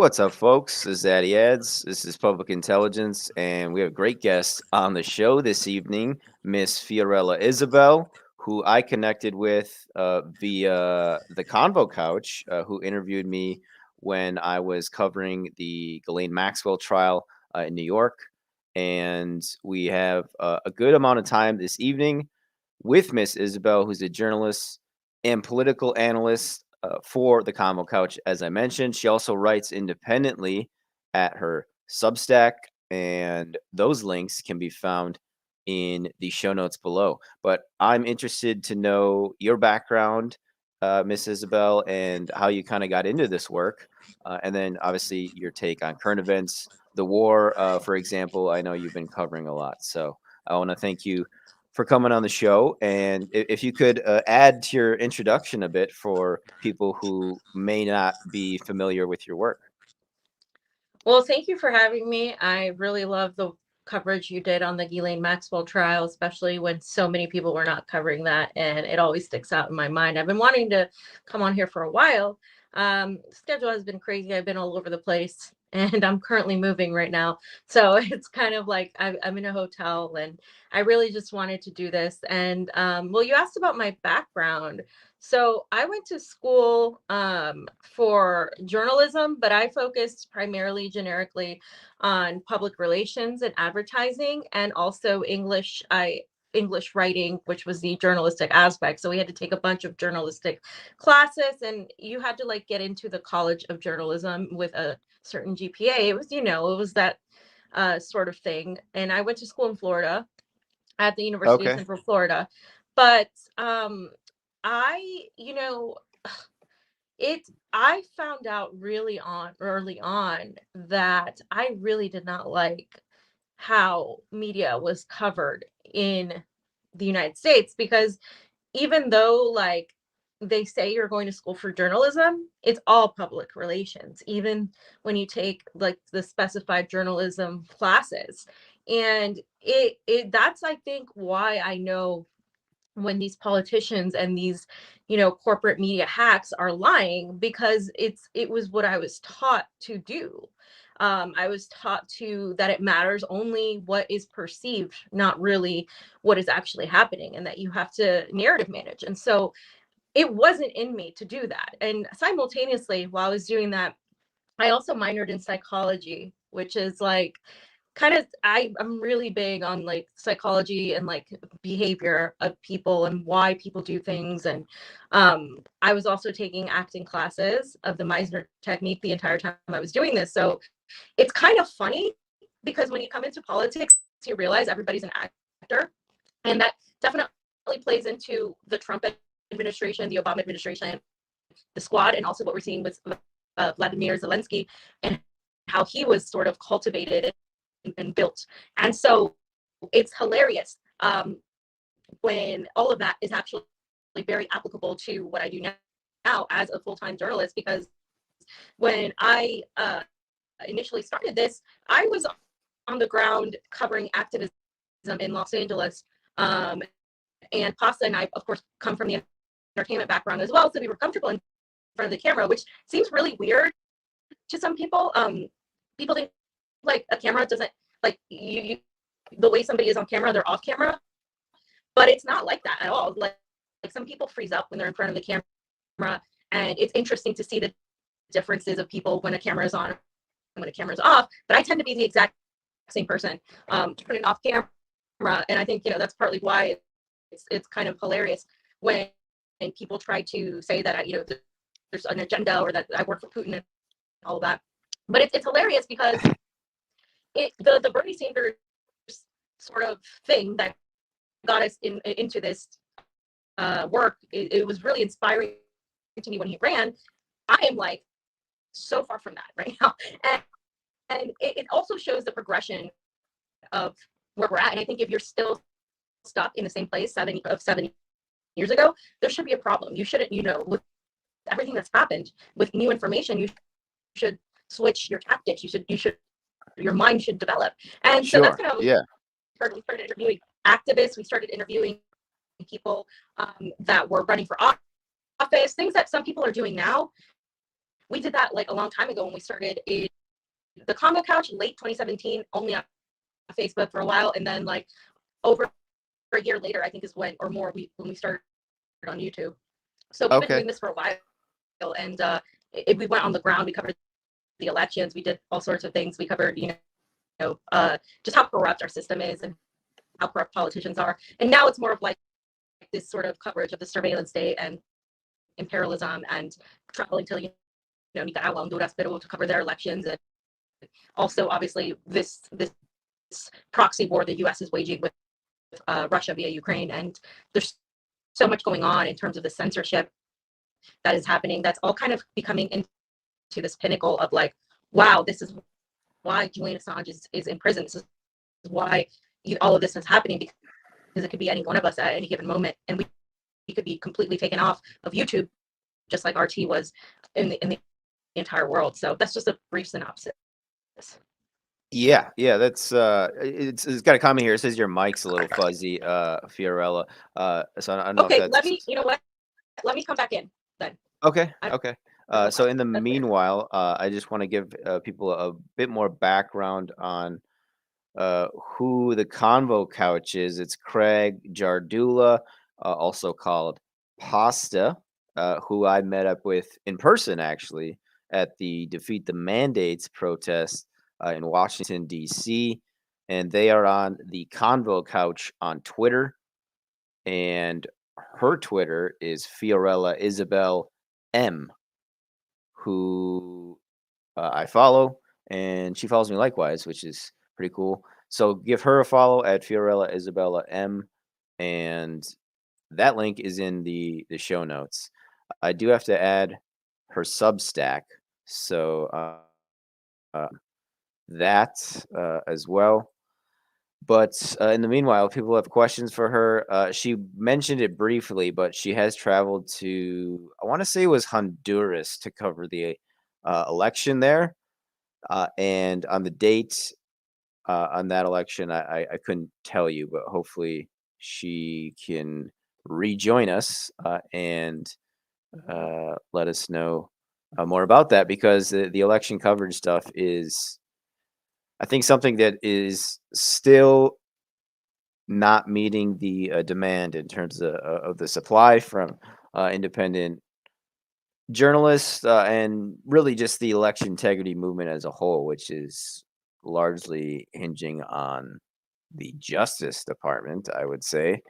What's up, folks? This is Addy Ads. This is Public Intelligence, and we have a great guest on the show this evening, Miss Fiorella Isabel, who I connected with via the Convo Couch, who interviewed me when I was covering the Ghislaine Maxwell trial in New York. And we have a good amount of time this evening with Miss Isabel, who's a journalist and political analyst for the Convo Couch, as I mentioned. She also writes independently at her Substack, and those links can be found in the show notes below. But I'm interested to know your background, Miss Isabel, and how you kind of got into this work. And then obviously your take on current events, the war, for example. I know you've been covering a lot. So I want to thank you for coming on the show. And if you could add to your introduction a bit for people who may not be familiar with your work. Well, thank you for having me. I really love the coverage you did on the Ghislaine Maxwell trial, especially when so many people were not covering that. And it always sticks out in my mind. I've been wanting to come on here for a while. Schedule has been crazy. I've been all over the place and I'm currently moving right now. So it's kind of like I'm in a hotel and I really just wanted to do this. And well, you asked about my background. So I went to school for journalism, but I focused primarily generically on public relations and advertising, and also English writing, which was the journalistic aspect. So we had to take a bunch of journalistic classes, and you had to like get into the College of Journalism with a certain GPA. It was, it was that sort of thing. And I went to school in Florida at the University of Okay. Central Florida, but I, you know, I found out early on that I really did not like how media was covered in the United States, because even though like they say you're going to school for journalism, it's all public relations, even when you take like the specified journalism classes. And it that's I think why I know when these politicians and these corporate media hacks are lying, because it was what I was taught to do. I was taught to that it matters only what is perceived, not really what is actually happening, and that you have to narrative manage. And so it wasn't in me to do that. And simultaneously, while I was doing that, I also minored in psychology, which is like kind of I'm really big on like psychology and like behavior of people and why people do things. And I was also taking acting classes of the Meisner technique the entire time I was doing this. So it's kind of funny because when you come into politics, you realize everybody's an actor. And that definitely plays into the Trump administration, the Obama administration, the squad, and also what we're seeing with Vladimir Zelensky and how he was sort of cultivated and built. And so it's hilarious when all of that is actually very applicable to what I do now as a full-time journalist, because when I initially started this, I was on the ground covering activism in Los Angeles. And Pasta and I, of course, come from the entertainment background as well, so we were comfortable in front of the camera, which seems really weird to some people. People think like a camera doesn't like you the way somebody is on camera, they're off camera, but it's not like that at all. Like some people freeze up when they're in front of the camera, and it's interesting to see the differences of people when a camera is on and when a camera is off. But I tend to be the exact same person, turning off camera, and I think that's partly why it's kind of hilarious when people try to say that there's an agenda or that I work for Putin and all of that. But it's hilarious because the Bernie Sanders sort of thing that got us into this work, it was really inspiring to me when he ran. I am like so far from that right now. And it also shows the progression of where we're at. And I think if you're still stuck in the same place 7 years ago, there should be a problem. You shouldn't, with everything that's happened with new information, you should switch your tactics. Your mind should develop. And so that's kind of, Yeah. we started interviewing activists. We started interviewing people that were running for office, things that some people are doing now. we did that like a long time ago when we started the Convo Couch, late 2017, only on Facebook for a while, and then like over a year later, I think is when or more when we started on YouTube. So we've been Okay. doing this for a while, and we went on the ground. We covered the elections. We did all sorts of things. We covered, just how corrupt our system is and how corrupt politicians are. And now it's more of like this sort of coverage of the surveillance state and imperialism and traveling to, Nicaragua, Honduras, Peru to cover their elections. And also, obviously, this proxy war the U.S. is waging with Russia via Ukraine. And there's so much going on in terms of the censorship that is happening. That's all kind of becoming into this pinnacle of like, wow, this is why Julian Assange is in prison. This is why all of this is happening, because it could be any one of us at any given moment, and we could be completely taken off of YouTube, just like RT was in the entire world. So that's just a brief synopsis. Yeah, that's it's got a comment here. It says your mic's a little fuzzy, Fiorella. So I don't know if Okay, that's let me come back in then. okay. I Okay. don't know So why. in the meanwhile, I just want to give people a bit more background on who the Convo Couch is. It's Craig Jardula, also called Pasta, who I met up with in person actually at the Defeat the Mandates protest in Washington, D.C. And they are on the Convo Couch on Twitter. And her Twitter is Fiorella Isabel M, who I follow, and she follows me likewise, which is pretty cool. So give her a follow at Fiorella Isabella M, and that link is in the show notes. I do have to add her Substack, so uh, that as well. But in the meanwhile, if people have questions for her. She mentioned it briefly, but she has traveled to, I want to say it was Honduras to cover the election there. And on the date on that election, I couldn't tell you, but hopefully she can rejoin us and let us know more about that, because the election coverage stuff is, I think, something that is still not meeting the demand in terms of the supply from independent journalists and really just the election integrity movement as a whole, which is largely hinging on the Justice Department, I would say.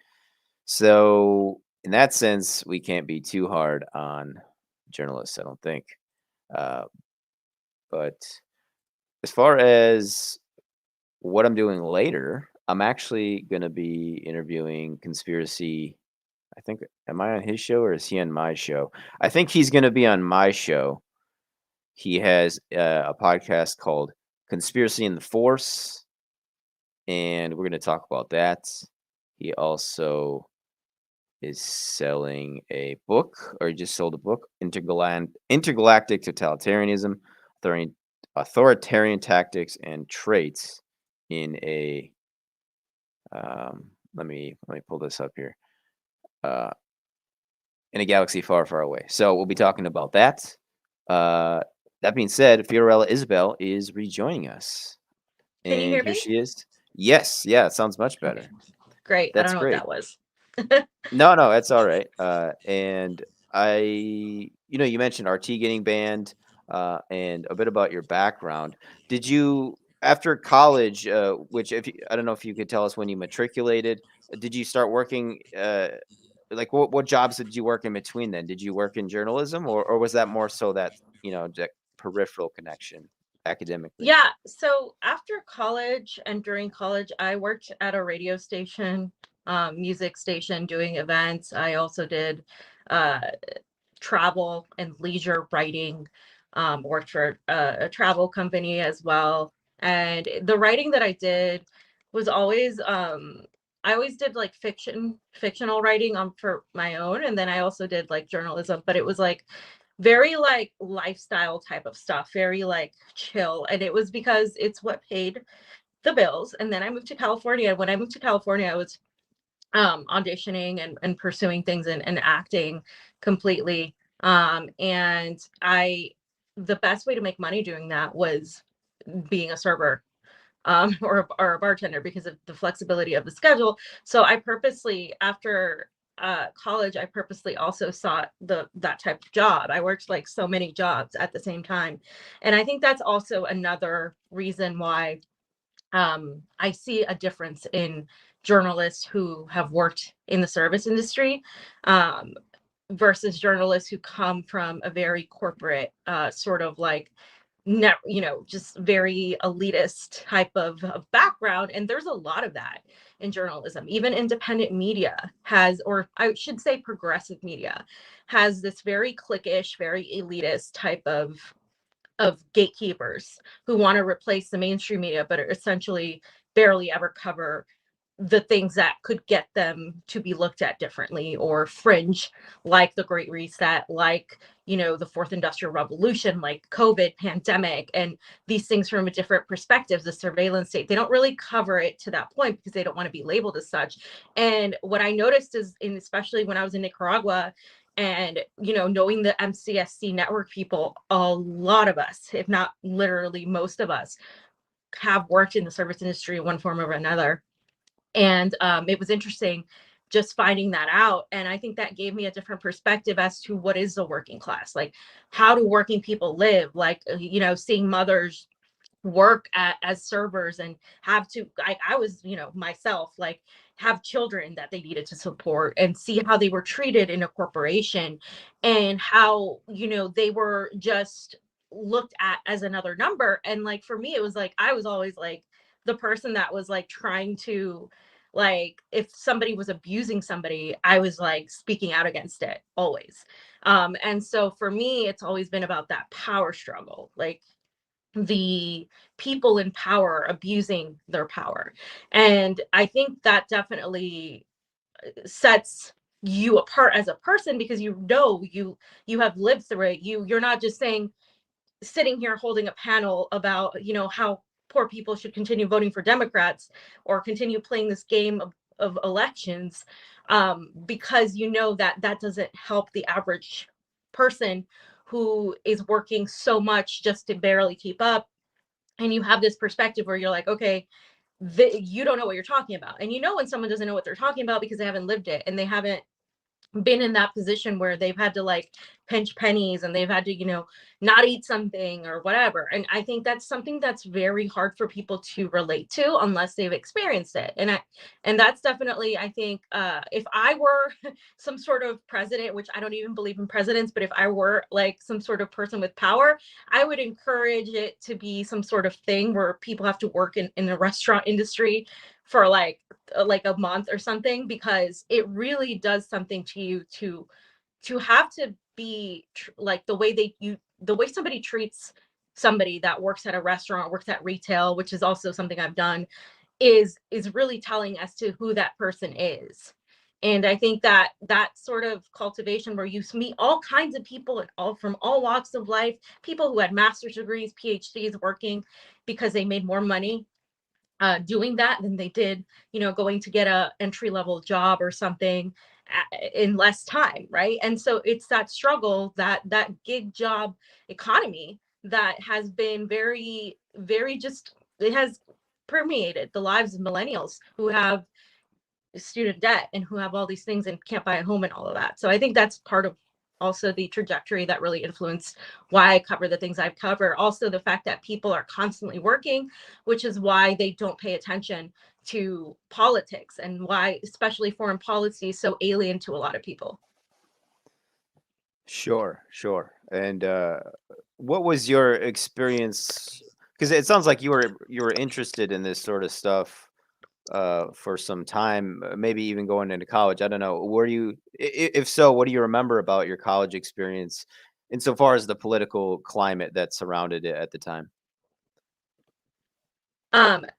So, in that sense, we can't be too hard on journalists, I don't think. Uh, but as far as what I'm doing later, I'm actually going to be interviewing conspiracy. I think, am I on his show or is he on my show? I think he's going to be on my show. He has a podcast called Conspiracy in the Force, and we're going to talk about that. He also is selling a book, or he just sold a book, Intergalactic Totalitarianism, Authoritarian Tactics and Traits in a let me pull this up here. Uh, in a galaxy far, far away. So we'll be talking about that. That being said, Fiorella Isabel is rejoining us, Can you and hear here me? she is. Yes, yeah, it sounds much better. Great. I don't That's know what great. that was. No, that's all right. And you mentioned RT getting banned, and a bit about your background. Did you, after college, which if you, I don't know if you could tell us when you matriculated, did you start working? Like what jobs did you work in between then? Did you work in journalism, or was that more so that that peripheral connection academically? Yeah. So after college and during college, I worked at a radio station, music station, doing events. I also did uh, travel and leisure writing, worked for a travel company as well. And the writing that I did was always, I always did like fictional writing for my own. And then I also did like journalism, but it was like very like lifestyle type of stuff, very like chill. And it was because it's what paid the bills. And then I moved to California. When I moved to California, I was auditioning and pursuing things and acting completely. And I the best way to make money doing that was being a server, or a bartender, because of the flexibility of the schedule. So I purposely, after college, I purposely also sought that type of job. I worked like so many jobs at the same time, and I think that's also another reason why I see a difference in journalists who have worked in the service industry, um, versus journalists who come from a very corporate, sort of like, just very elitist type of background. And there's a lot of that in journalism. Even independent media has, or I should say progressive media, has this very cliquish, very elitist type of gatekeepers who want to replace the mainstream media, but essentially barely ever cover the things that could get them to be looked at differently, or fringe, like the Great Reset, like, the Fourth Industrial Revolution, like COVID pandemic, and these things from a different perspective, the surveillance state. They don't really cover it to that point because they don't want to be labeled as such. And what I noticed is, especially when I was in Nicaragua, and knowing the MCSC network people, a lot of us, if not literally most of us, have worked in the service industry in one form or another. And it was interesting just finding that out. And I think that gave me a different perspective as to what is the working class. Like, how do working people live? Like, seeing mothers work as servers and have to, I was, myself, like, have children that they needed to support, and see how they were treated in a corporation, and how, they were just looked at as another number. And like, for me, it was like, I was always like the person that was like trying to, like, if somebody was abusing somebody, I was like speaking out against it always. And so for me, it's always been about that power struggle, like the people in power abusing their power. And I think that definitely sets you apart as a person, because you have lived through it. You're not just sitting here holding a panel about how poor people should continue voting for Democrats, or continue playing this game of elections, because that doesn't help the average person who is working so much just to barely keep up. And you have this perspective where you're like, okay, you don't know what you're talking about. And when someone doesn't know what they're talking about, because they haven't lived it, and they haven't been in that position where they've had to like pinch pennies, and they've had to not eat something or whatever. And I think that's something that's very hard for people to relate to unless they've experienced it. And that's definitely, I think, if I were some sort of president, which I don't even believe in presidents, but if I were like some sort of person with power, I would encourage it to be some sort of thing where people have to work in the restaurant industry for like a month or something, because it really does something to you to have to be like the way somebody treats somebody that works at a restaurant, works at retail, which is also something I've done, is really telling as to who that person is. And I think that sort of cultivation, where you meet all kinds of people, and all from all walks of life, people who had master's degrees, PhDs, working because they made more money doing that than they did, going to get a entry level job or something in less time, right? And so it's that struggle, that gig job economy, that has been very, very, just, it has permeated the lives of millennials who have student debt, and who have all these things and can't buy a home and all of that. So I think that's part of also the trajectory that really influenced why I cover the things I cover. Also, the fact that people are constantly working, which is why they don't pay attention to politics, and why especially foreign policy is so alien to a lot of people. Sure, sure. And what was your experience? Because it sounds like you were interested in this sort of stuff for some time, maybe even going into college. I don't know. Were you, if so, what do you remember about your college experience insofar as the political climate that surrounded it at the time?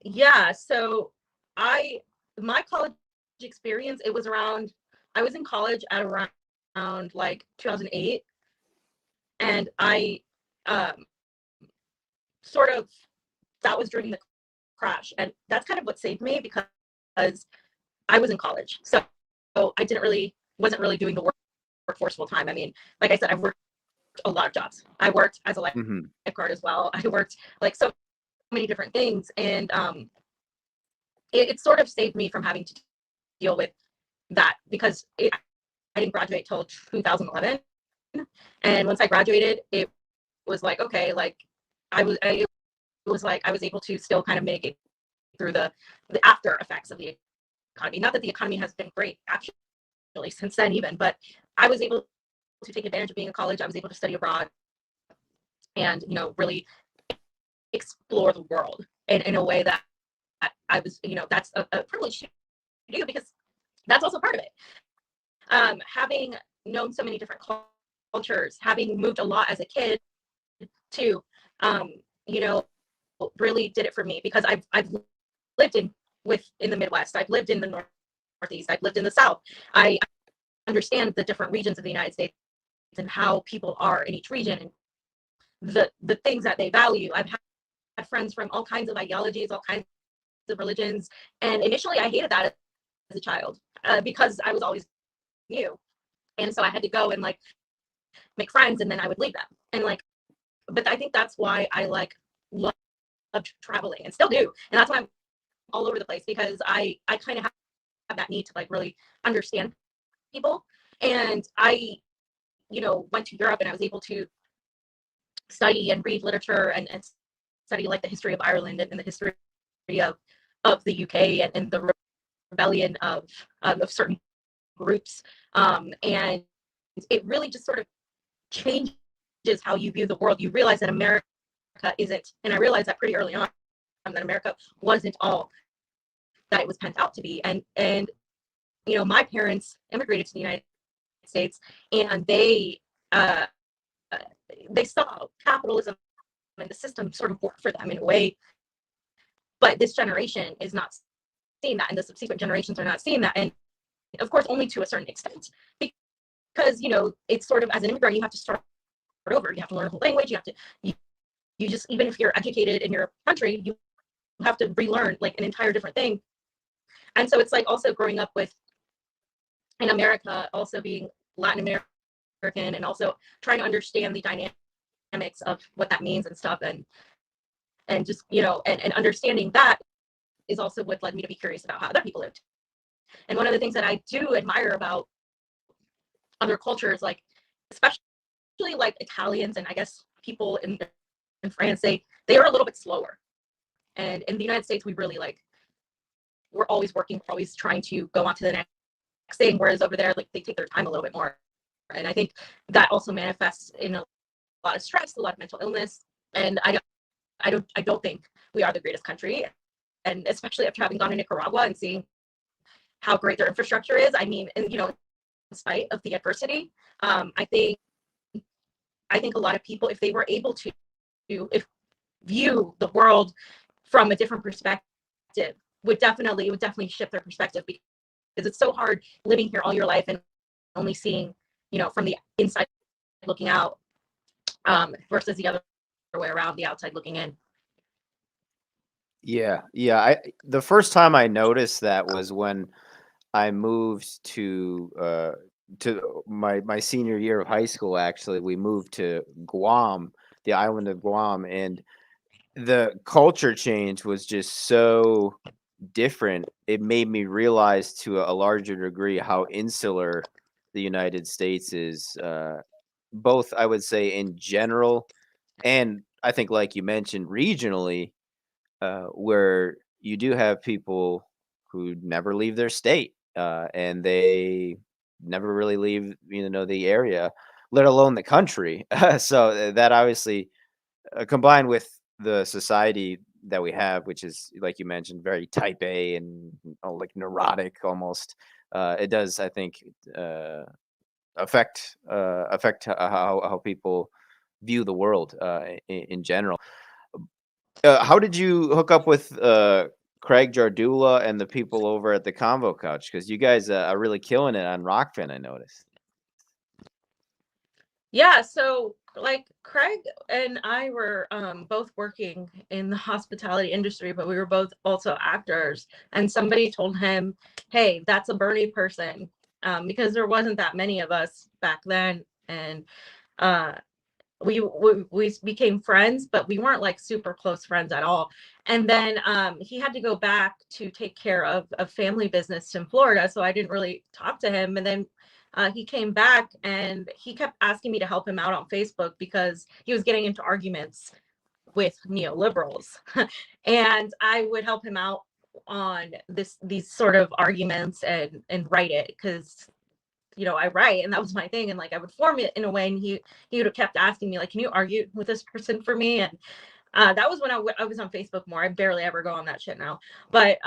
Yeah, so I my college experience, it was around, I was in college at around like 2008. And I um sort of, that was during the crash, and that's kind of what saved me, because I was in college, so I wasn't really doing the workforce full time. I mean, like I said, I've worked a lot of jobs. I worked as a Hmm. lifeguard as well. I worked like so many different things, and it sort of saved me from having to deal with that because I didn't graduate till 2011, and once I graduated, it was like okay, like it was like I was able to still kind of mitigate through the after effects of the economy. Not that the economy has been great actually since then even, but I was able to take advantage of being in college. I was able to study abroad and really explore the world in a way that I was, that's a privilege to do because that's also part of it. Having known so many different cultures, having moved a lot as a kid too, you know, really did it for me because I've lived in the Midwest. I've lived in the Northeast. I've lived in the South. I understand the different regions of the United States and how people are in each region and the things that they value. I've had friends from all kinds of ideologies, all kinds of religions, and initially I hated that as a child because I was always new, and so I had to go and like make friends, and then I would leave them, and like, but I think that's why I like loved traveling and still do, and that's why I'm all over the place because I kind of have that need to like really understand people, and I went to Europe and I was able to study and read literature and study like the history of Ireland and the history of the UK and the rebellion of certain groups, and it really just sort of changes how you view the world. You realize that America isn't, and I realized that pretty early on, that America wasn't all that it was pent out to be. And my parents immigrated to the United States, and uh, they saw capitalism and the system sort of work for them in a way, but this generation is not seeing that, and the subsequent generations are not seeing that, and of course only to a certain extent, because it's sort of, as an immigrant, you have to start over. You have to learn a whole language. You have to you just, even if you're educated in your country, you have to relearn like an entire different thing. And so it's like also growing up with in America, also being Latin American, and also trying to understand the dynamics of what that means and stuff, and just and understanding that is also what led me to be curious about how other people lived. And one of the things that I do admire about other cultures, like especially like Italians and I guess people in France, they are a little bit slower. And in the United States, we really like, we're always working, we're always trying to go on to the next thing. Whereas over there, like they take their time a little bit more. And I think that also manifests in a lot of stress, a lot of mental illness. And I don't think we are the greatest country. And especially after having gone to Nicaragua and seeing how great their infrastructure is. I mean, and in spite of the adversity, I think a lot of people, if they were able to view the world from a different perspective, would definitely shift their perspective, because it's so hard living here all your life and only seeing from the inside looking out, versus the other way around, the outside looking in. Yeah, yeah. The first time I noticed that was when I moved to my senior year of high school. Actually, we moved to Guam, the island of Guam, and the culture change was just so different. It made me realize to a larger degree how insular the United States is, both I would say in general, and I think like you mentioned regionally, where you do have people who never leave their state, and they never really leave, the area, let alone the country. So that obviously, combined with the society that we have, which is like you mentioned, very type A and like neurotic almost. It does, I think, affect how people view the world, in general. How did you hook up with Craig Jardula and the people over at the Convo Couch? Because you guys are really killing it on Rockfin, I noticed. Yeah, so like Craig and I were both working in the hospitality industry, but we were both also actors. And somebody told him, "Hey, that's a Bernie person," because there wasn't that many of us back then. And uh, we became friends, but we weren't like super close friends at all. And then he had to go back to take care of family business in Florida, so I didn't really talk to him. And then he came back and he kept asking me to help him out on Facebook because he was getting into arguments with neoliberals. And I would help him out on these sort of arguments and write it because I write, and that was my thing. And like I would form it in a way, and he would have kept asking me like, can you argue with this person for me? And that was when I was on Facebook more. I barely ever go on that shit now. But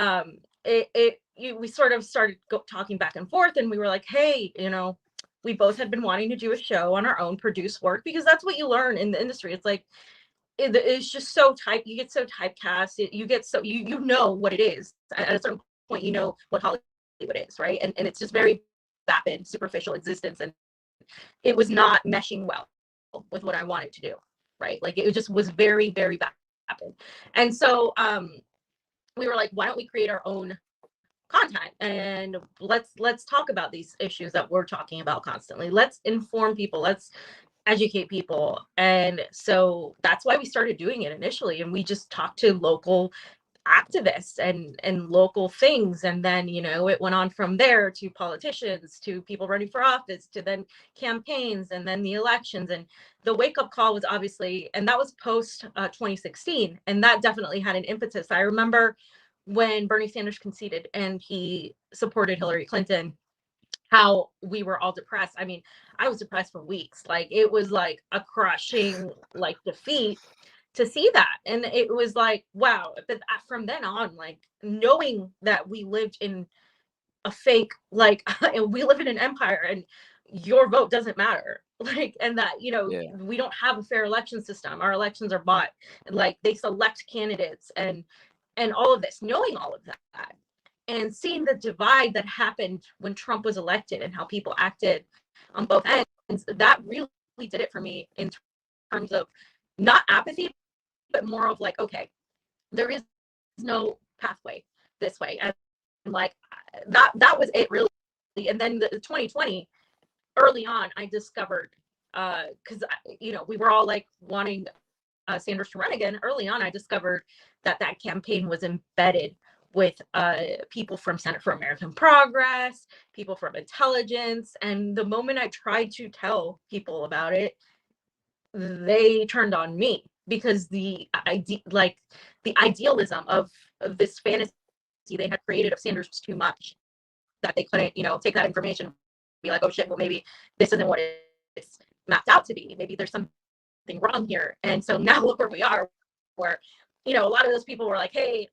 we sort of started talking back and forth, and we were like, hey, we both had been wanting to do a show on our own, produce work, because that's what you learn in the industry. It's like it's just so you get so typecast. You get so you know what it is at a certain point. You know what Hollywood is, right? And it's just very vapid, superficial existence, and it was not meshing well with what I wanted to do, right? Like it just was very, very vapid. And so we were like, why don't we create our own content and let's talk about these issues that we're talking about constantly. Let's inform people. Let's educate people. And so that's why we started doing it initially. And we just talked to local activists and local things, and then it went on from there to politicians, to people running for office, to then campaigns, and then the elections. And the wake-up call was obviously, and that was post 2016, and that definitely had an impetus. I remember when Bernie Sanders conceded and he supported Hillary Clinton, how we were all depressed. I mean, I was depressed for weeks. Like it was like a crushing like defeat to see that. And it was like, wow. But from then on, like knowing that we lived in a fake, like we live in an empire and your vote doesn't matter. Like, and that, Yeah. we don't have a fair election system. Our elections are bought, and like they select candidates and all of this, knowing all of that and seeing the divide that happened when Trump was elected and how people acted on both ends, that really did it for me in terms of not apathy, but more of like, okay, there is no pathway this way. And like that was it really. And then the 2020, early on, I discovered, because we were all like wanting Sanders to run again. Early on, I discovered that campaign was embedded with people from Center for American Progress, people from intelligence. And the moment I tried to tell people about it, they turned on me because the idealism of this fantasy they had created of Sanders was too much, that they couldn't, take that information and be like, oh shit, well maybe this isn't what it's mapped out to be. Maybe there's something wrong here. And so now look where we are, where, a lot of those people were like, hey,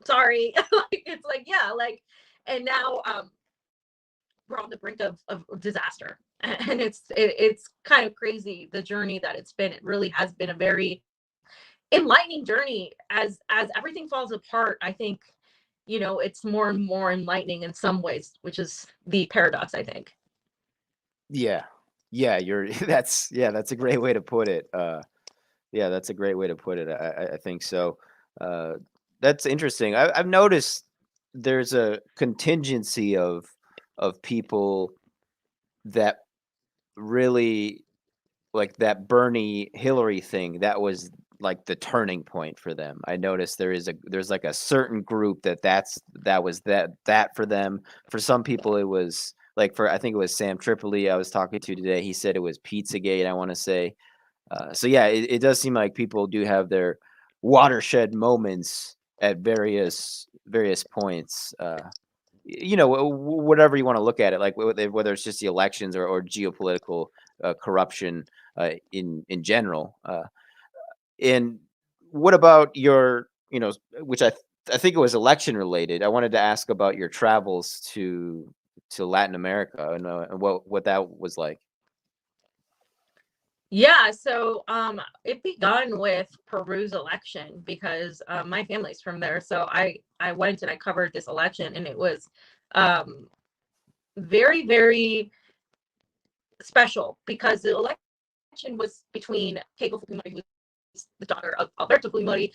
sorry. It's like, yeah, like, and now we're on the brink of disaster. And it's kind of crazy, the journey that it's been. It really has been a very enlightening journey. As everything falls apart, I think, it's more and more enlightening in some ways, which is the paradox, I think. Yeah. Yeah, that's a great way to put it. Yeah, that's a great way to put it. I think so. That's interesting. I've noticed there's a contingency of people that really like that Bernie Hillary thing. That was like the turning point for them. I noticed there's like a certain group that was that for them. For some people, it was like I think it was Sam Tripoli I was talking to today. He said it was Pizzagate, I want to say. So yeah, it does seem like people do have their watershed moments at various points. Whatever you want to look at it, like whether it's just the elections or geopolitical corruption in general. And what about your, which I think it was election related. I wanted to ask about your travels to Latin America and what that was like. Yeah, so it begun with Peru's election because my family's from there. So I went and I covered this election, and it was um very, very special because the election was between Keiko Fujimori, who's the daughter of Alberto Fujimori,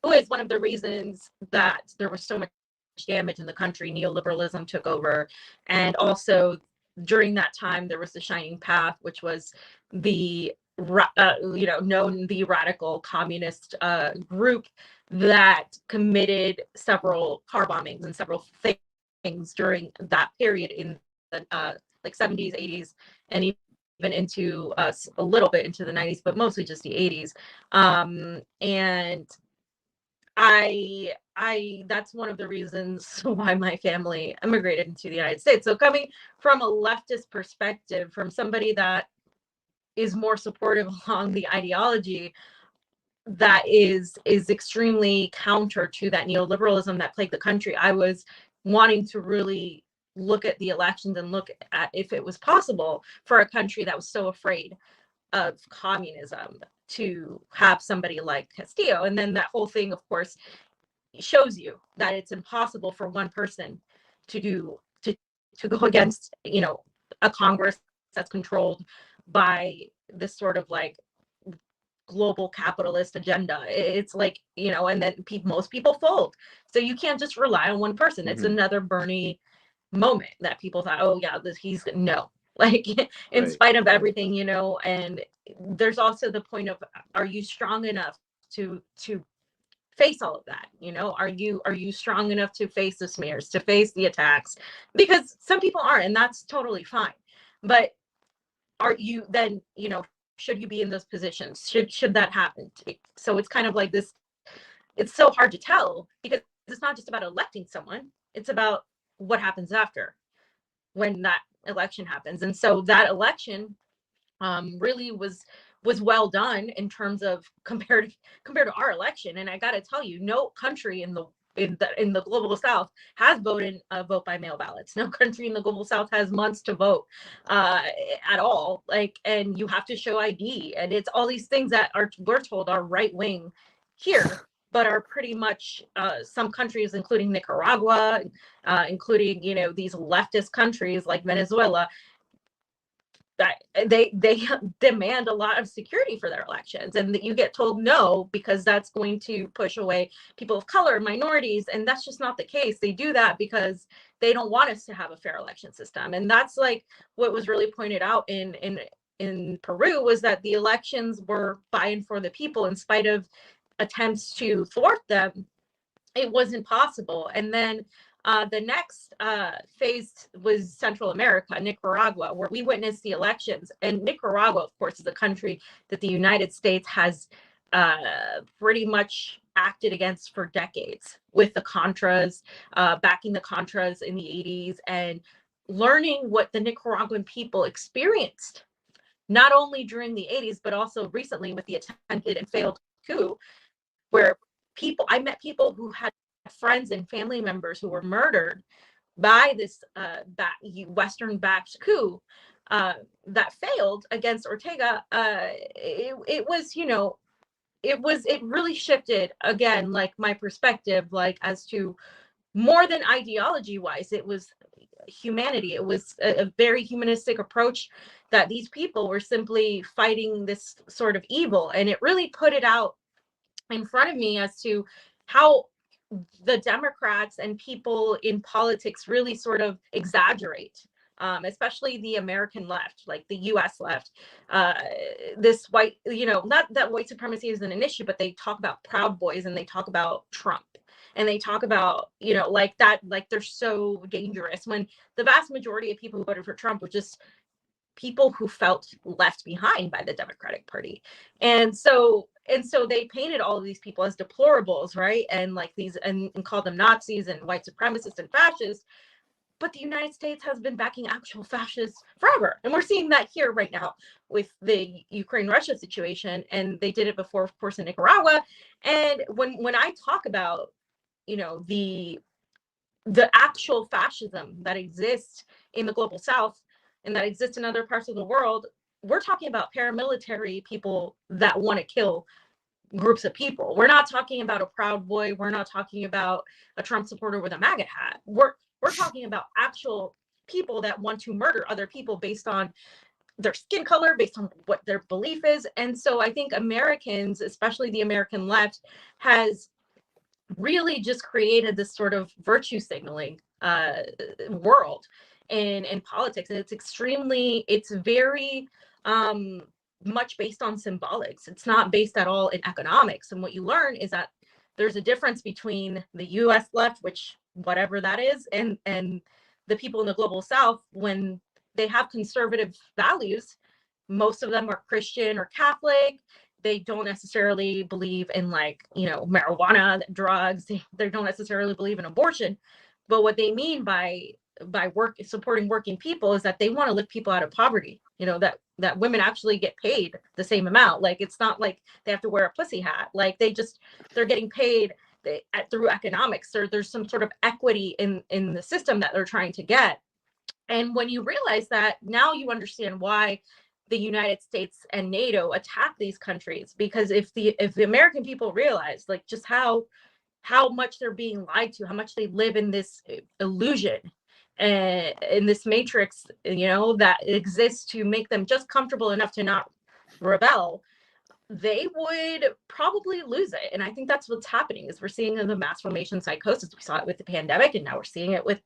who is one of the reasons that there was so much damage in the country. Neoliberalism took over, and also during that time, there was the Shining Path, which was the known the radical communist group that committed several car bombings and several things during that period in the like 70s, 80s, and even into a little bit into the 90s, but mostly just the 80s. And I that's one of the reasons why my family immigrated into the United States. So coming from a leftist perspective, from somebody that is more supportive along the ideology that is extremely counter to that neoliberalism that plagued the country, I was wanting to really look at the elections and look at if it was possible for a country that was so afraid of communism to have somebody like Castillo. And then that whole thing, of course, shows you that it's impossible for one person to do to go against, a Congress that's controlled by this sort of like global capitalist agenda. It's like, and then most people fold. So you can't just rely on one person. It's another Bernie moment that people thought, oh yeah, he's no. Like in spite of everything, and there's also the point of, are you strong enough to face all of that? Are you strong enough to face the smears, to face the attacks? Because some people aren't, and that's totally fine. But are you then, should you be in those positions? Should that happen? So it's kind of like this, it's so hard to tell, because it's not just about electing someone, it's about what happens after, when that election happens. And so that election really was well done in terms of compared to our election. And I got to tell you, no country in the global South has voted vote by mail ballots. No country in the global South has months to vote at all. Like, and you have to show ID, and it's all these things that we're told are right wing here, but are pretty much some countries, including Nicaragua, including these leftist countries like Venezuela, that they demand a lot of security for their elections, and that you get told no because that's going to push away people of color, minorities, and that's just not the case. They do that because they don't want us to have a fair election system. And that's like what was really pointed out in Peru, was that the elections were by and for the people. In spite of attempts to thwart them, it wasn't possible. And then the next phase was Central America, Nicaragua, where we witnessed the elections. And Nicaragua, of course, is a country that the United States has pretty much acted against for decades, with the Contras, backing the Contras in the 80s, and learning what the Nicaraguan people experienced, not only during the 80s, but also recently with the attempted and failed coup, where I met people who had friends and family members who were murdered by this Western-backed coup that failed against Ortega. It was, it really shifted again, like my perspective, like as to more than ideology-wise, it was humanity. It was a very humanistic approach, that these people were simply fighting this sort of evil, and it really put it out in front of me as to how the Democrats and people in politics really sort of exaggerate, especially the American left, like the US left. This white, not that white supremacy isn't an issue, but they talk about Proud Boys, and they talk about Trump, and they talk about, like that, like they're so dangerous, when the vast majority of people who voted for Trump were just people who felt left behind by the Democratic Party. And so they painted all of these people as deplorables, right? And like these, and called them Nazis and white supremacists and fascists. But the United States has been backing actual fascists forever. And we're seeing that here right now with the Ukraine-Russia situation. And they did it before, of course, in Nicaragua. And when I talk about, the actual fascism that exists in the global South and that exists in other parts of the world, we're talking about paramilitary people that want to kill groups of people. We're not talking about a Proud Boy. We're not talking about a Trump supporter with a MAGA hat. We're talking about actual people that want to murder other people based on their skin color, based on what their belief is. And so I think Americans, especially the American left, has really just created this sort of virtue signaling world. in politics, and it's very much based on symbolics. It's not based at all in economics. And what you learn is that there's a difference between the US left, which whatever that is, and the people in the global south. When they have conservative values, most of them are Christian or Catholic. They don't necessarily believe in, like, marijuana, drugs. They don't necessarily believe in abortion. But what they mean by supporting working people is that they want to lift people out of poverty. That women actually get paid the same amount. Like, it's not like they have to wear a pussy hat. Like, they're getting paid through economics, or there's some sort of equity in the system that they're trying to get. And when you realize that, now you understand why the United States and NATO attack these countries. Because if the American people realize, like, just how much they're being lied to, how much they live in this illusion and in this matrix, that exists to make them just comfortable enough to not rebel, they would probably lose it. And I think that's what's happening, is we're seeing the mass formation psychosis. We saw it with the pandemic, and now we're seeing it with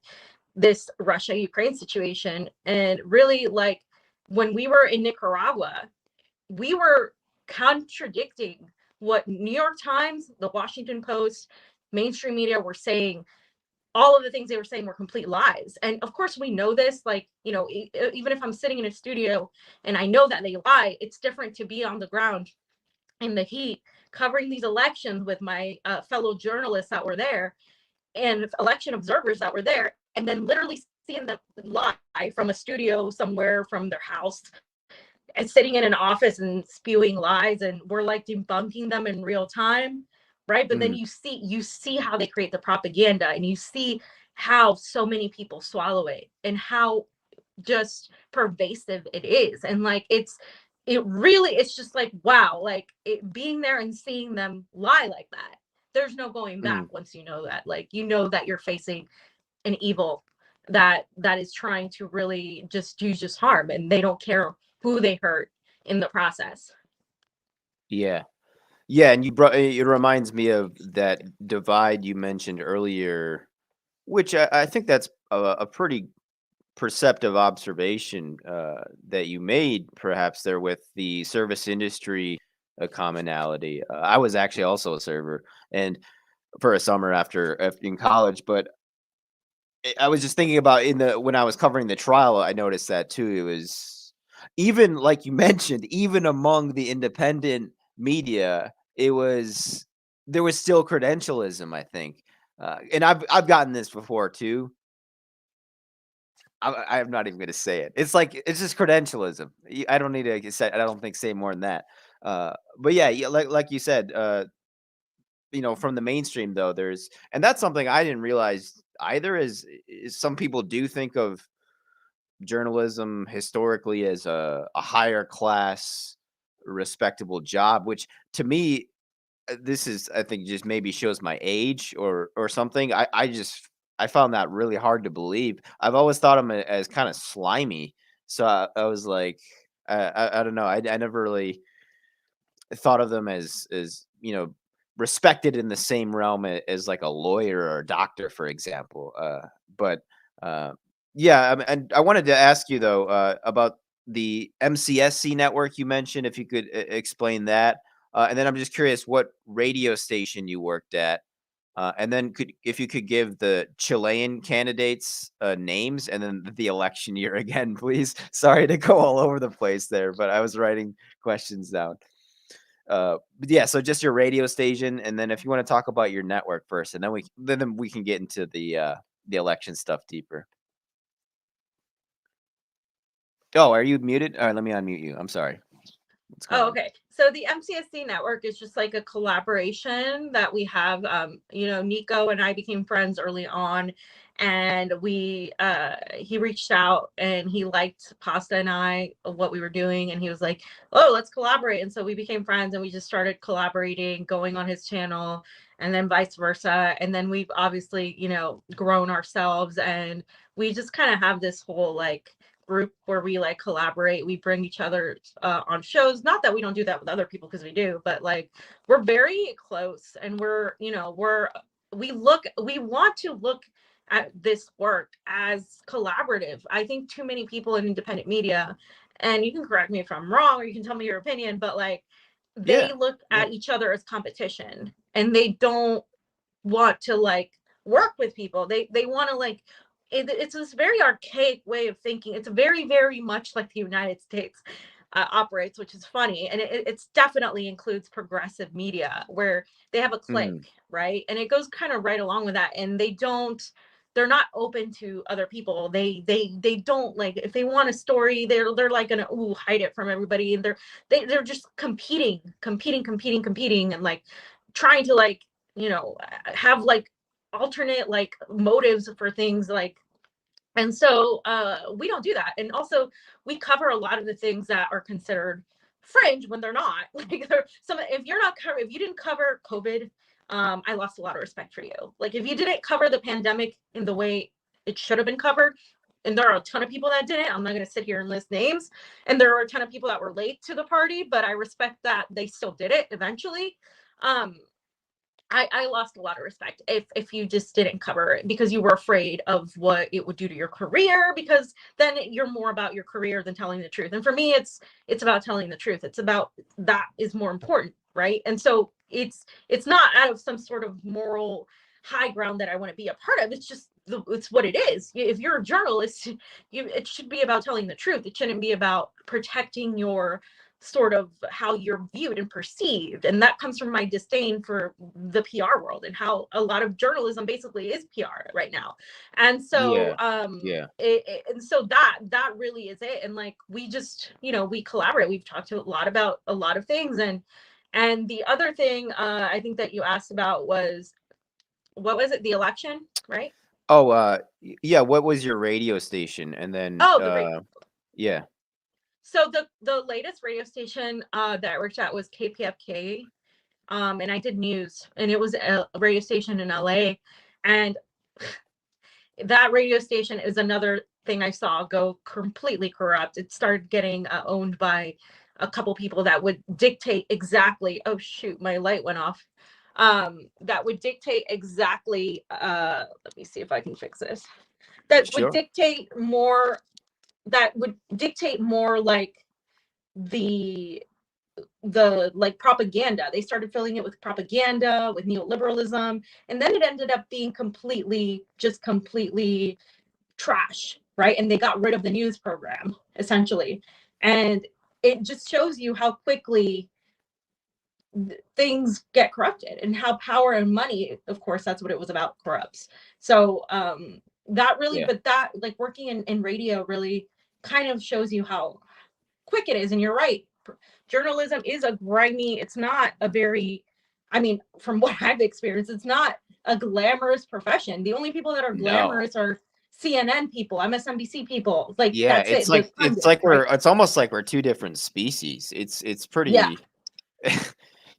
this Russia-Ukraine situation. And really, like, when we were in Nicaragua, we were contradicting what New York Times, the Washington Post, mainstream media were saying. All of the things they were saying were complete lies. And of course, we know this. Like, even if I'm sitting in a studio and I know that they lie, it's different to be on the ground in the heat covering these elections with my fellow journalists that were there, and election observers that were there, and then literally seeing them live from a studio somewhere from their house, and sitting in an office and spewing lies, and we're like debunking them in real time, right? But then you see how they create the propaganda, and you see how so many people swallow it, and how just pervasive it is. And like, it's just like, wow, like, being there and seeing them lie like that, there's no going back. Once you know that, like, that you're facing an evil that is trying to really just do just harm, and they don't care who they hurt in the process. Yeah. Yeah, and it reminds me of that divide you mentioned earlier, which I think that's a pretty perceptive observation that you made, perhaps there, with the service industry commonality. I was actually also a server, and for a summer after in college, but I was just thinking about when I was covering the trial, I noticed that too. It was, even like you mentioned, even among the independent media, there was still credentialism, I think. And I've gotten this before too. I'm not even going to say it. It's just credentialism. I don't need to say. I don't think say more than that. But yeah, like you said, from the mainstream though, and that's something I didn't realize either. Is some people do think of journalism historically as a higher class, respectable job, which to me, this is, I think, just maybe shows my age or something. I found that really hard to believe. I've always thought of them as kind of slimy. So I was like, I don't know. I never really thought of them as respected in the same realm as like a lawyer or a doctor, for example. But uh, yeah, and I wanted to ask you though about the MCSC network you mentioned. If you could explain that, and then I'm just curious what radio station you worked at. And then if you could give the Chilean candidates names, and then the election year again, please. Sorry to go all over the place there, but I was writing questions down. But yeah, so just your radio station, and then if you want to talk about your network first, and then we can get into the election stuff deeper. Oh, are you muted? All right, let me unmute you. I'm sorry. What's going on? Okay. So the MCSC network is just like a collaboration that we have. Nico and I became friends early on, and he reached out and he liked Pasta and I, what we were doing, and he was like, "Oh, let's collaborate." And so we became friends, and we just started collaborating, going on his channel, and then vice versa. And then we've obviously, grown ourselves, and we just kind of have this whole like group where we like collaborate. We bring each other on shows. Not that we don't do that with other people, because we do, but like, we're very close, and we want to look at this work as collaborative. I think too many people in independent media, and you can correct me if I'm wrong or you can tell me your opinion, but like Yeah. they look Yeah. at each other as competition and they don't want to like work with people. They want to like it's this very archaic way of thinking. It's very, very much like the United States operates, which is funny. And it's definitely includes progressive media where they have a Mm. clique, right? And it goes kind of right along with that. And they're not open to other people. They don't like if they want a story, they're like gonna hide it from everybody. And they're just competing, and like trying to like, have like alternate like motives for things like. And so we don't do that. And also we cover a lot of the things that are considered fringe when they're not. Like some if you're not cover if you didn't cover COVID, I lost a lot of respect for you. Like if you didn't cover the pandemic in the way it should have been covered, and there are a ton of people that didn't. I'm not going to sit here and list names. And there were a ton of people that were late to the party, but I respect that they still did it eventually. Um, I lost a lot of respect if you just didn't cover it because you were afraid of what it would do to your career, because then you're more about your career than telling the truth. And for me, it's about telling the truth. It's about that is more important, right? And so it's not out of some sort of moral high ground that I want to be a part of. It's just it's what it is. If you're a journalist, it should be about telling the truth. It shouldn't be about protecting your sort of how you're viewed and perceived. And that comes from my disdain for the PR world and how a lot of journalism basically is PR right now. And so Yeah. Yeah. and so that really is it. And like we just, we collaborate. We've talked to a lot about a lot of things. And the other thing I think that you asked about was, what was it? The election, right? Oh, yeah. What was your radio station? And then, Oh, the radio. yeah. So the latest radio station that I worked at was KPFK, and I did news, and it was a radio station in LA, and that radio station is another thing I saw go completely corrupt. It started getting owned by a couple people that would dictate exactly. Oh shoot, my light went off. That would dictate exactly. Let me see if I can fix this. That would Sure. dictate more. That would dictate more like the like propaganda. They started filling it with propaganda, with neoliberalism, and then it ended up being completely trash, right? And they got rid of the news program essentially. And it just shows you how quickly things get corrupted and how power and money, of course that's what it was about, corrupts. So that really, Yeah. but that like working in radio really kind of shows you how quick it is. And you're right, journalism is a grimy, it's not a very, I mean, from what I've experienced, it's not a glamorous profession. The only people that are No. glamorous are CNN people, MSNBC people, like Yeah. that's It's it, the like pundits, right? it's almost like we're two different species. It's Yeah, pretty.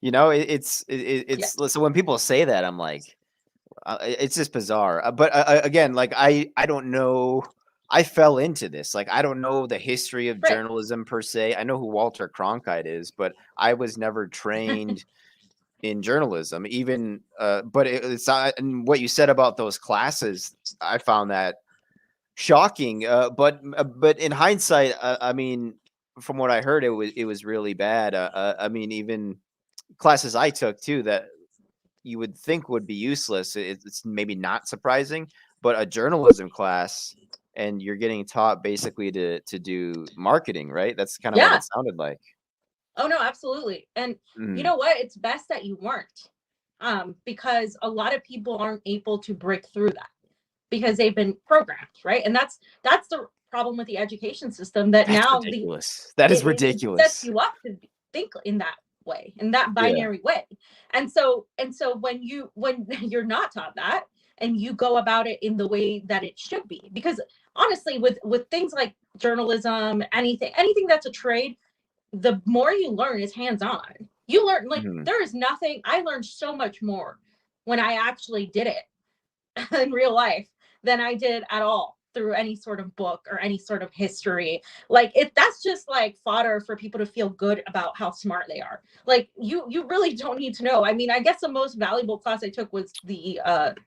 yeah, It's so when people say that, I'm like, it's just bizarre. But again, like I don't know. I fell into this. Like I don't know the history of right. journalism per se. I know who Walter Cronkite is, but I was never trained in journalism. Even, but it's and what you said about those classes, I found that shocking. But in hindsight, I mean, from what I heard, it was really bad. I mean, even classes I took too that you would think would be useless. It's maybe not surprising, but a journalism class and you're getting taught basically to do marketing, right? That's kind of what Yeah. it sounded like. Oh no, absolutely. And you Mm, know what? It's best that you weren't. Because a lot of people aren't able to break through that because they've been programmed, right? And that's the problem with the education system, that that's now ridiculous. That is it sets ridiculous. you up to think in that way, in that Yeah. binary way. And so when you're not taught that and you go about it in the way that it should be, because honestly with things like journalism, anything that's a trade, the more you learn is hands-on. You learn, like, Mhm. there is nothing, I learned so much more when I actually did it in real life than I did at all through any sort of book or any sort of history. Like that's just like fodder for people to feel good about how smart they are. Like you really don't need to know. I mean, I guess the most valuable class I took was the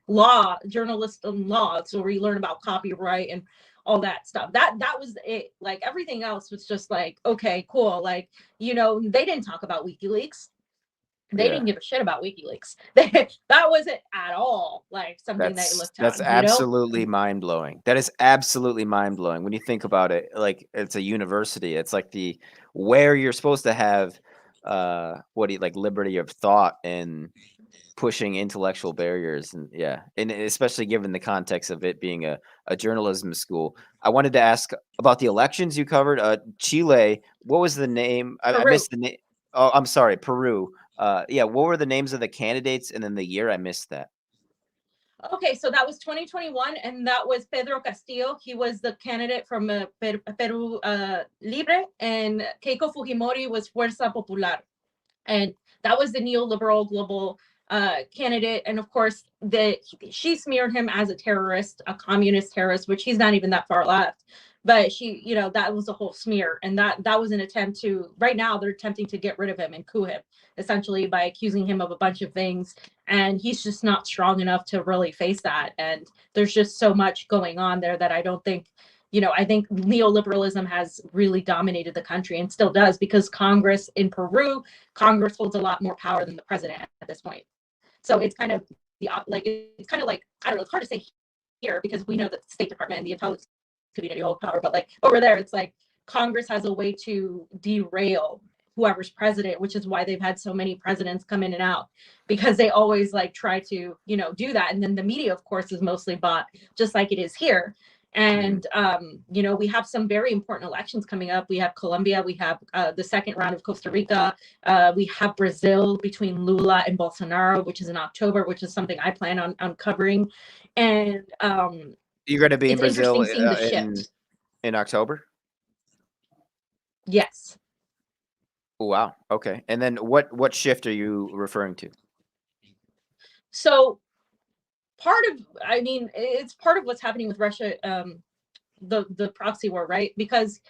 law, journalism law, so where you learn about copyright and all that stuff. That was it. Like everything else was just like, okay, cool. Like, you know, they didn't talk about WikiLeaks. They Yeah. didn't give a shit about WikiLeaks. That wasn't at all like something they looked That's on, you know? absolutely mind-blowing. That is absolutely mind-blowing when you think about it. Like, it's a university. It's like the where you're supposed to have what do you like liberty of thought and pushing intellectual barriers, and yeah, and especially given the context of it being a journalism school. I wanted to ask about the elections you covered. Chile, what was the name? I Peru. missed the name. Oh, I'm sorry, Peru. Yeah, what were the names of the candidates and then the year? I missed that. Okay, so that was 2021, and that was Pedro Castillo. He was the candidate from Peru Libre, and Keiko Fujimori was Fuerza Popular. And that was the neoliberal global candidate. And of course, she smeared him as a terrorist, a communist terrorist, which he's not even that far left. But she, you know, that was a whole smear, and that was an attempt to. Right now, they're attempting to get rid of him and coup him, essentially by accusing him of a bunch of things. And he's just not strong enough to really face that. And there's just so much going on there that I don't think, you know, I think neoliberalism has really dominated the country and still does, because Congress in Peru, Congress holds a lot more power than the president at this point. So it's kind of it's kind of like, I don't know, it's hard to say here because we know that the State Department and the intelligence community hold power, but like over there, it's like Congress has a way to derail whoever's president, which is why they've had so many presidents come in and out, because they always like try to, you know, do that. And then the media, of course, is mostly bought, just like it is here. And you know, we have some very important elections coming up. We have Colombia, we have the second round of Costa Rica, we have Brazil between Lula and Bolsonaro, which is in October, which is something I plan on covering. And You're going to be in it's Brazil interesting seeing the shift. in October. Yes. Oh, wow. Okay. And then what shift are you referring to? So part of, I mean, it's part of what's happening with Russia, the proxy war, right? Because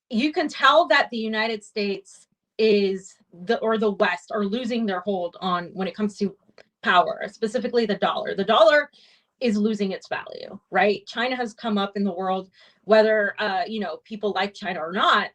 you can tell that the United States is the West are losing their hold on when it comes to power, specifically the dollar. The dollar is losing its value, right? China has come up in the world, whether you know, people like China or not.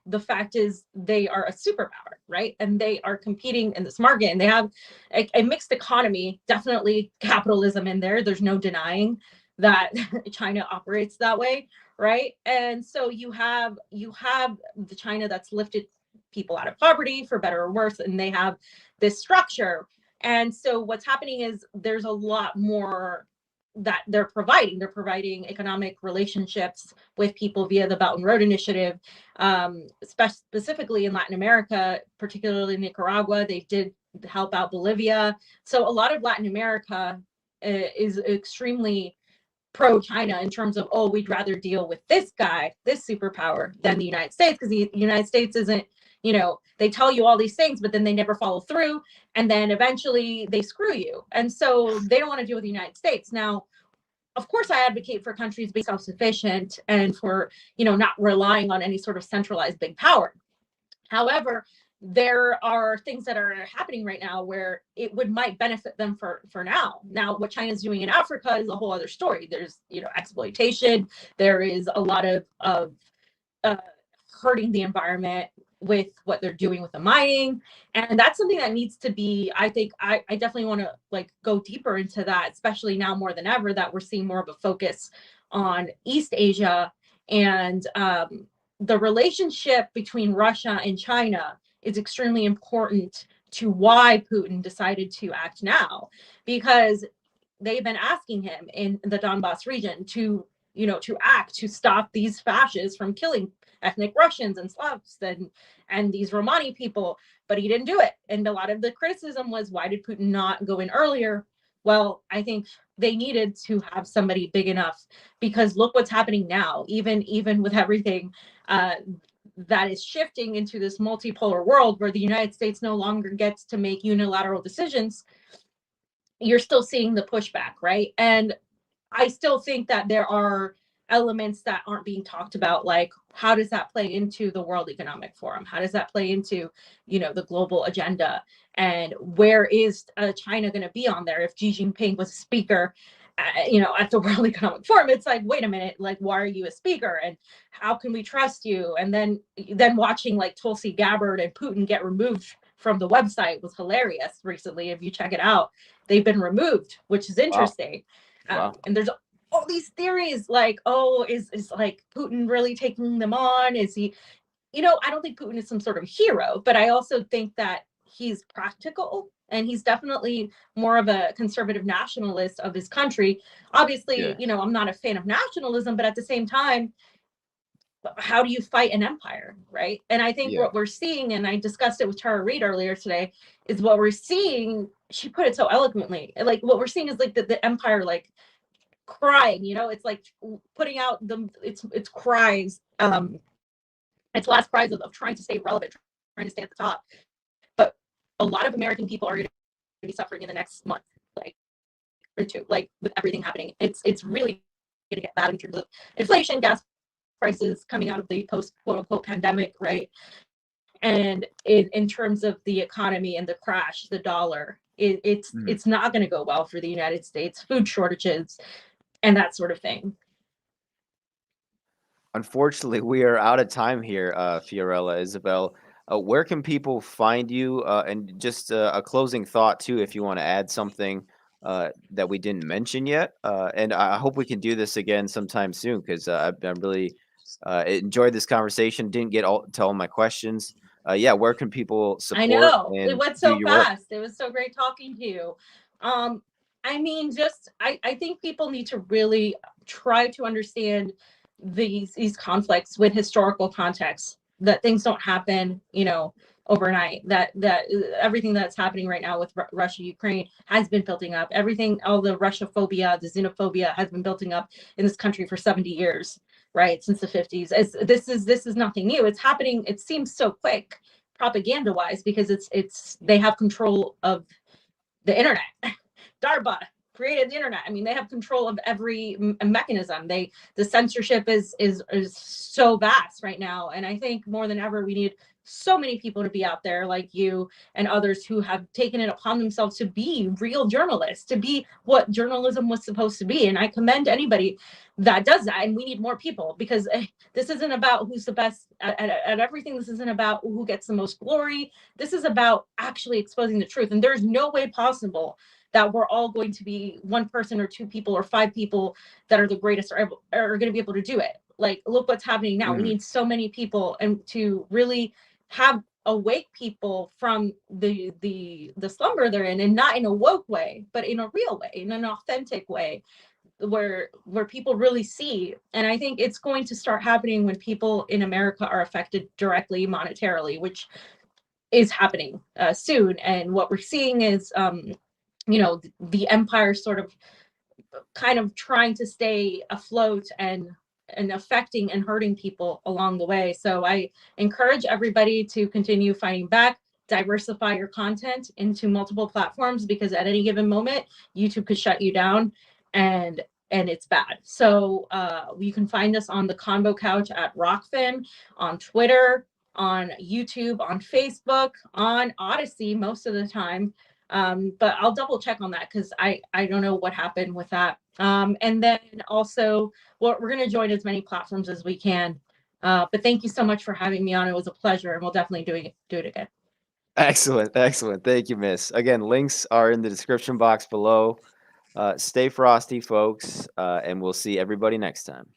The fact is they are a superpower, right? And they are competing in this market, and they have a mixed economy, definitely capitalism in there. There's no denying that China operates that way, right? And so you have the China that's lifted people out of poverty for better or worse, and they have this structure. And so what's happening is there's a lot more that they're providing economic relationships with people via the Belt and Road Initiative, specifically in Latin America, particularly Nicaragua. They did help out Bolivia. So a lot of Latin America is extremely pro-China in terms of, oh, we'd rather deal with this guy, this superpower, than the United States, because the United States isn't, you know, they tell you all these things, but then they never follow through, and then eventually they screw you. And so they don't want to deal with the United States. Now, of course, I advocate for countries being self-sufficient and for, you know, not relying on any sort of centralized big power. However, there are things that are happening right now where it might benefit them for now. Now, what China's doing in Africa is a whole other story. There's, you know, exploitation. There is a lot of uh, hurting the environment with what they're doing with the mining, and that's something that needs to be, I think, I definitely want to like go deeper into that, especially now more than ever that we're seeing more of a focus on East Asia. And the relationship between Russia and China is extremely important to why Putin decided to act now, because they've been asking him in the Donbass region to, you know, to act to stop these fascists from killing ethnic Russians and Slavs and these Romani people, but he didn't do it. And a lot of the criticism was, why did Putin not go in earlier? Well, I think they needed to have somebody big enough, because look what's happening now, even with everything that is shifting into this multipolar world where the United States no longer gets to make unilateral decisions. You're still seeing the pushback, right? And I still think that there are elements that aren't being talked about, like how does that play into the World Economic Forum? How does that play into, the global agenda? And where is China going to be on there? If Xi Jinping was a speaker, at the World Economic Forum, it's like, wait a minute, like, why are you a speaker? And how can we trust you? And then watching like Tulsi Gabbard and Putin get removed from the website was hilarious recently. If you check it out, they've been removed, which is interesting. Wow. And there's all these theories like, oh, is like Putin really taking them on? Is he, I don't think Putin is some sort of hero, but I also think that he's practical and he's definitely more of a conservative nationalist of his country. Obviously, Yeah. I'm not a fan of nationalism, but at the same time, how do you fight an empire, right? And I think Yeah. what we're seeing, and I discussed it with Tara Reid earlier today, is what we're seeing. She put it so eloquently. Like what we're seeing is like the empire, like crying. It's like putting out its cries, its last cries of trying to stay relevant, trying to stay at the top. But a lot of American people are going to be suffering in the next month, like or two, like with everything happening. It's really going to get bad in terms of inflation, gas prices coming out of the post quote unquote pandemic, right? And in terms of the economy and the crash, the dollar, it's not going to go well for the United States. Food shortages and that sort of thing. Unfortunately, we are out of time here, Fiorella Isabel. Where can people find you? And just a closing thought too, if you want to add something that we didn't mention yet. And I hope we can do this again sometime soon because I really enjoyed this conversation. Didn't get to all my questions. Yeah, where can people I support know it and went do so your work? fast. It was so great talking to you. I mean, just I think people need to really try to understand these conflicts with historical context. That things don't happen, overnight. That everything that's happening right now with Russia, Ukraine has been building up. Everything, all the Russia phobia, the xenophobia has been building up in this country for 70 years, right? Since the 50s. This is nothing new. It's happening. It seems so quick propaganda wise because it's they have control of the internet. DARPA created the internet. I mean, they have control of every mechanism. The censorship is so vast right now, and I think more than ever we need so many people to be out there like you and others who have taken it upon themselves to be real journalists, to be what journalism was supposed to be. And I commend anybody that does that. And we need more people because this isn't about who's the best at everything. This isn't about who gets the most glory. This is about actually exposing the truth. And there's no way possible that we're all going to be one person or two people or five people that are the greatest or are going to be able to do it. Like, look what's happening now. We need so many people and to really have awake people from the slumber they're in, and not in a woke way, but in a real way, in an authentic way, where people really see. And I think it's going to start happening when people in America are affected directly monetarily, which is happening soon. And what we're seeing is the empire sort of kind of trying to stay afloat and affecting and hurting people along the way. So I encourage everybody to continue fighting back, diversify your content into multiple platforms, because at any given moment YouTube could shut you down, and it's bad. So you can find us on the Convo Couch at Rockfin, on Twitter, on YouTube, on Facebook, on Odyssey most of the time. But I'll double check on that because I don't know what happened with that. And then also, well, we're going to join as many platforms as we can. But thank you so much for having me on. It was a pleasure, and we'll definitely do it again. Excellent, excellent. Thank you, Miss. Again, links are in the description box below. Stay frosty, folks, and we'll see everybody next time.